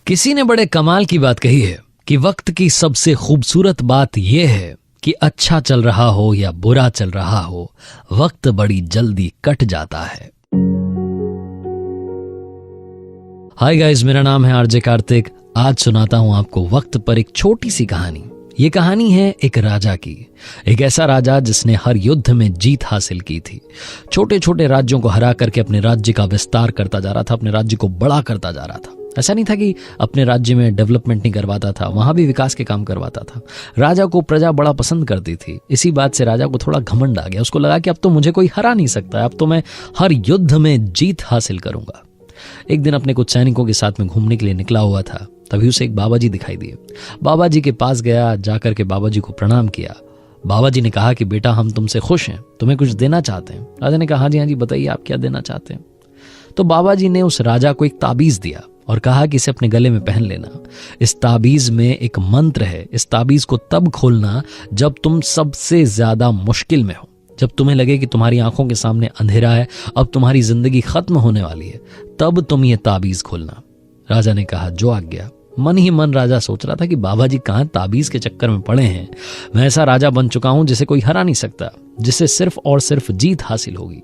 किसी ने बड़े कमाल की बात कही है कि वक्त की सबसे खूबसूरत बात यह है कि अच्छा चल रहा हो या बुरा चल रहा हो, वक्त बड़ी जल्दी कट जाता है। हाय गाइस, मेरा नाम है आरजे कार्तिक। आज सुनाता हूं आपको वक्त पर एक छोटी सी कहानी। ये कहानी है एक राजा की, एक ऐसा राजा जिसने हर युद्ध में जीत हासिल की थी। छोटे छोटे राज्यों को हरा करके अपने राज्य का विस्तार करता जा रहा था, अपने राज्य को बड़ा करता जा रहा था। ऐसा नहीं था कि अपने राज्य में डेवलपमेंट नहीं करवाता था, वहां भी विकास के काम करवाता था। राजा को प्रजा बड़ा पसंद करती थी। इसी बात से राजा को थोड़ा घमंड आ गया। उसको लगा कि अब तो मुझे कोई हरा नहीं सकता, अब तो मैं हर युद्ध में जीत हासिल करूंगा। एक दिन अपने कुछ सैनिकों के साथ में घूमने के लिए निकला हुआ था, तभी उसे एक बाबा जी दिखाई दिए। बाबा जी के पास गया, जाकर के बाबा जी को प्रणाम किया। बाबा जी ने कहा कि बेटा, हम तुमसे खुश हैं, तुम्हें कुछ देना चाहते हैं। राजा ने कहा हाँ जी बताइए, आप क्या देना चाहते हैं। तो बाबा जी ने उस राजा को एक ताबीज दिया और कहा कि इसे अपने गले में पहन लेना। इस ताबीज में एक मंत्र है। इस ताबीज को तब खोलना जब तुम सबसे ज्यादा मुश्किल में हो, जब तुम्हें लगे कि तुम्हारी आंखों के सामने अंधेरा है, अब तुम्हारी जिंदगी खत्म होने वाली है, तब तुम ये ताबीज खोलना। राजा ने कहा जो आज्ञा। मन ही मन राजा सोच रहा था कि बाबा जी कहां ताबीज के चक्कर में पड़े हैं। मैं ऐसा राजा बन चुका हूं जिसे कोई हरा नहीं सकता, जिससे सिर्फ और सिर्फ जीत हासिल होगी।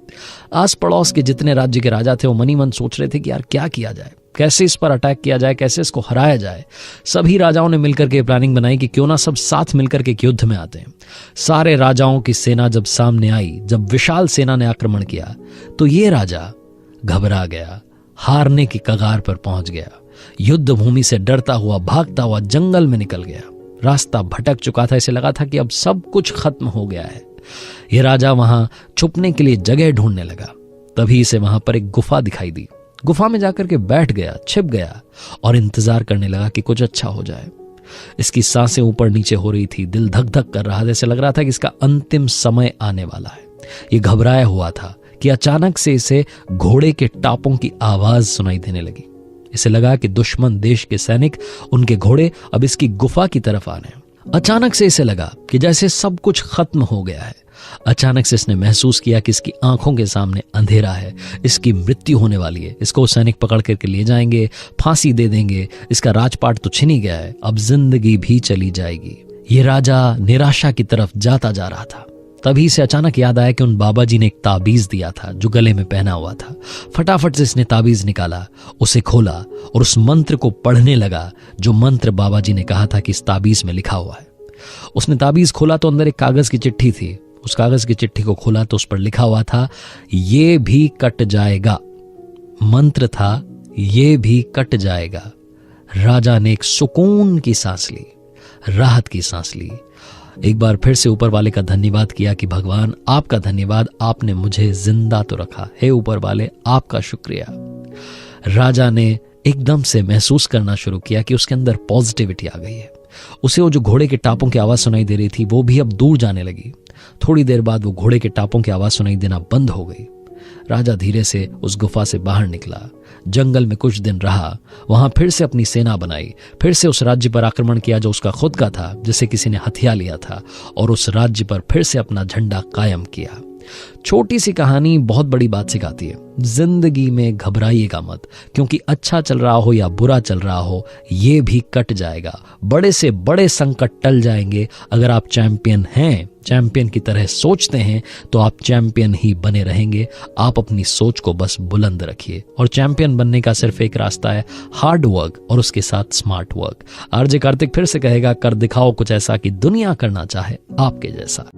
आस पड़ोस के जितने राज्य के राजा थे वो मन ही मन सोच रहे थे कि यार क्या किया जाए, कैसे इस पर अटैक किया जाए, कैसे इसको हराया जाए। सभी राजाओं ने मिलकर के प्लानिंग बनाई कि क्यों ना सब साथ मिलकर के युद्ध में आते हैं। सारे राजाओं की सेना जब सामने आई, जब विशाल सेना ने आक्रमण किया, तो ये राजा घबरा गया, हारने की कगार पर पहुंच गया। युद्ध भूमि से डरता हुआ, भागता हुआ जंगल में निकल गया। रास्ता भटक चुका था, इसे लगा था कि अब सब कुछ खत्म हो गया है। यह राजा वहां छुपने के लिए जगह ढूंढने लगा। तभी इसे वहां पर एक गुफा दिखाई दी। गुफा में जाकर के बैठ गया, छिप गया और इंतजार करने लगा कि कुछ अच्छा हो जाए। इसकी सांसें ऊपर नीचे हो रही थी, दिल धक धक कर रहा था। जैसे लग रहा था कि इसका अंतिम समय आने वाला है। ये घबराया हुआ था कि अचानक से इसे घोड़े के टापों की आवाज सुनाई देने लगी। इसे लगा कि दुश्मन देश के सैनिक, उनके घोड़े अब इसकी गुफा की तरफ आ रहे हैं। अचानक से इसे लगा कि जैसे सब कुछ खत्म हो गया है। अचानक से इसने महसूस किया कि इसकी आंखों के सामने अंधेरा है, इसकी मृत्यु होने वाली है। इसको सैनिक पकड़ करके ले जाएंगे, फांसी दे देंगे। इसका राजपाट तो छिन ही गया है, अब जिंदगी भी चली जाएगी। ये राजा निराशा की तरफ जाता जा रहा था। तभी से अचानक याद आया कि उन बाबा जी ने एक ताबीज दिया था जो गले में पहना हुआ था। फटाफट से इसने ताबीज निकाला, उसे खोला और उस मंत्र को पढ़ने लगा जो मंत्र बाबा जी ने कहा था कि इस ताबीज में लिखा हुआ है। उसने ताबीज खोला तो अंदर एक कागज की चिट्ठी थी। उस कागज की चिट्ठी को खोला तो उस पर लिखा हुआ था, ये भी कट जाएगा। मंत्र था, ये भी कट जाएगा। राजा ने एक सुकून की सांस ली, राहत की सांस ली। एक बार फिर से ऊपर वाले का धन्यवाद किया कि भगवान आपका धन्यवाद, आपने मुझे जिंदा तो रखा। हे ऊपर वाले, आपका शुक्रिया। राजा ने एकदम से महसूस करना शुरू किया कि उसके अंदर पॉजिटिविटी आ गई है। उसे वो जो घोड़े के टापों की आवाज सुनाई दे रही थी वो भी अब दूर जाने लगी। थोड़ी देर बाद वो घोड़े के टापों की आवाज सुनाई देना बंद हो गई। राजा धीरे से उस गुफा से बाहर निकला, जंगल में कुछ दिन रहा, वहां फिर से अपनी सेना बनाई, फिर से उस राज्य पर आक्रमण किया जो उसका खुद का था, जिसे किसी ने हथिया लिया था, और उस राज्य पर फिर से अपना झंडा कायम किया। छोटी सी कहानी बहुत बड़ी बात सिखाती है। जिंदगी में घबराइएगा मत, क्योंकि अच्छा चल रहा हो या बुरा चल रहा हो, ये भी कट जाएगा। बड़े से बड़े संकट टल जाएंगे। अगर आप चैंपियन हैं, चैंपियन की तरह सोचते हैं, तो आप चैंपियन ही बने रहेंगे। आप अपनी सोच को बस बुलंद रखिए, और चैंपियन बनने का सिर्फ एक रास्ता है, हार्ड वर्क और उसके साथ स्मार्ट वर्क। आरजे कार्तिक फिर से कहेगा, कर दिखाओ कुछ ऐसा कि दुनिया करना चाहे आपके जैसा।